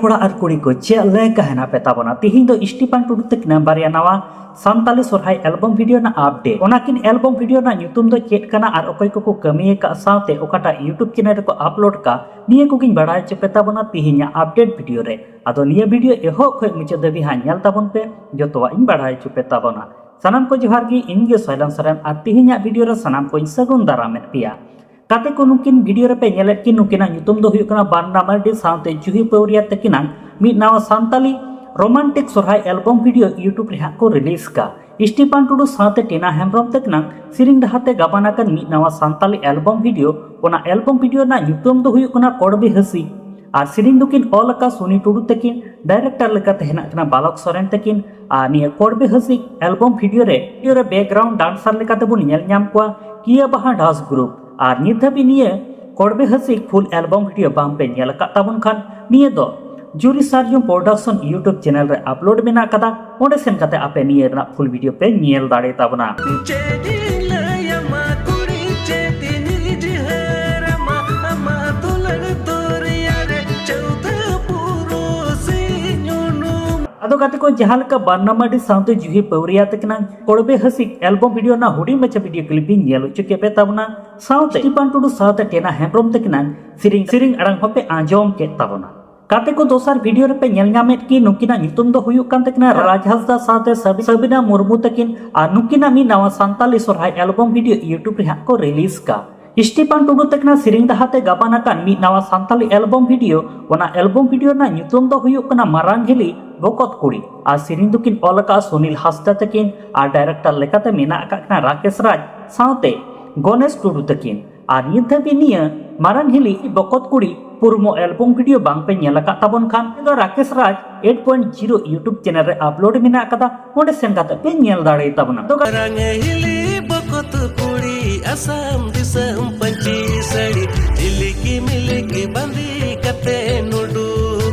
Pura ar kuri ko cele kahena peta bona tihin do Stephan Tudu tekna baria nawa Santali Sohrai album video na update onakin album video na nyutum do chet kana ar okoy ko kamiye ka saute okata YouTube channel ko upload ka niye ko kin badai che peta bona tihinya update video re ado niye video eho khoi muche dabi ha nyal tabon pe jotowa in badai che peta bona sanam ko johar gi inge soren ar tihinya video re sanam ko sagun daramet pia kate ko nukin video re pe nyelet ki nukina nyutum do huyuk kana banda mardi saute juhi peuria tekinan mi nawa Santali romantic Sohrai album video YouTube re ko release ka Stephan Tudu saute tina hemrom tekinan siring dahate gabanakan mi nawa Santali album video ona album video na nyutum do huyuk kana KORBE hasi ar siring dukin olaka Soni Tudu tekin director lekate hena kana balok SOREN tekin niya KORBE hasi album video re background dancer lekate bun nyel nyam kwa kia baha das group আর নিধাবি নিয়ে করবে হাসিক ফুল album video বাম pay নিয়ে লকা তাবন খান নিয়ে দো জুরি সার্জম production YouTube channel রে upload মেনা কাদা ওডে সেন কাতে আপে নিয়ে না ফুল ভিডিও পে নিয়ে দাঁড়ে তাবনা ado kate ko jahal ka barnamadi saute juhi peuria tekna KORBE hasik album video na hudi macha video clip nyelo chuke pe tabna saute Stephan Tudu saute tena hemrom tekna siring arang hope anjom ke tabna kate ko dosar video re pe nyel ngamet ki nukina nyutum do huyuk kan tekna rajhasda saute sabina murmu tekin nukina mi nawa Santali Sohrai album video YouTube re ko release ka Stephan Tudu tekna siring dahate gabanakan mi nawa Santali album video ona album video na nyutum do huyuk kana Marang Hili bokot kuri ar siring dukin olaka Sunil Hasda tekin ar director lekate mena akakna Rakesh Raj saute Ganesh Tudu tekin ar nidhabi niya Marang Hili bokot kuri purmo album video bang pe nyelaka tabon khan do Rakesh Raj 8.0 YouTube channel re upload mena akada onde sen kata pe nyel dare tabna to Marang Hili bokot kuri asam disam panchi sari diliki miliki bandi kate nudu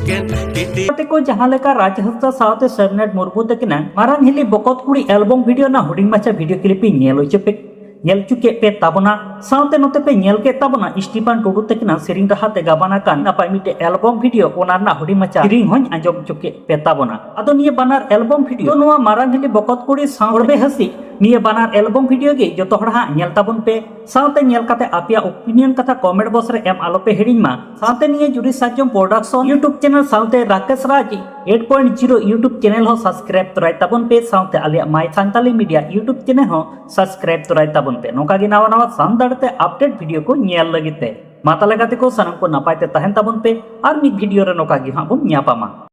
kate ko jahan leka rajhasta saute sernet murmu tekina Marang Hili bokot kuri album video na huding macha video clip nyelo chepe nyel chuke pe tabona saute note pe nyel ke tabona Stephan Tudu tekina siring dahate gabana kan napai mite album video onar na huding macha siring hon anjom chuke pe tabona ado niye banar album video to noa Marang Hili bokot kuri KORBE hasi niye banar album video ge joto hor ha nyel tabon pe saute nyel kate apia opinion kata comment box re em alope heading ma saute niye juri sajom production YouTube channel saute Rakesh Raj 8.0 YouTube channel ho subscribe torai tabon pe saute alia mysantalimediayoutubechannel YouTube channel ho subscribe torai tabon pe noka gi nawa sandarte update video ko nyel lagite mata lagate ko sanam ko napai te tahen tabon pe ar mid video re noka gi ha bun nyapama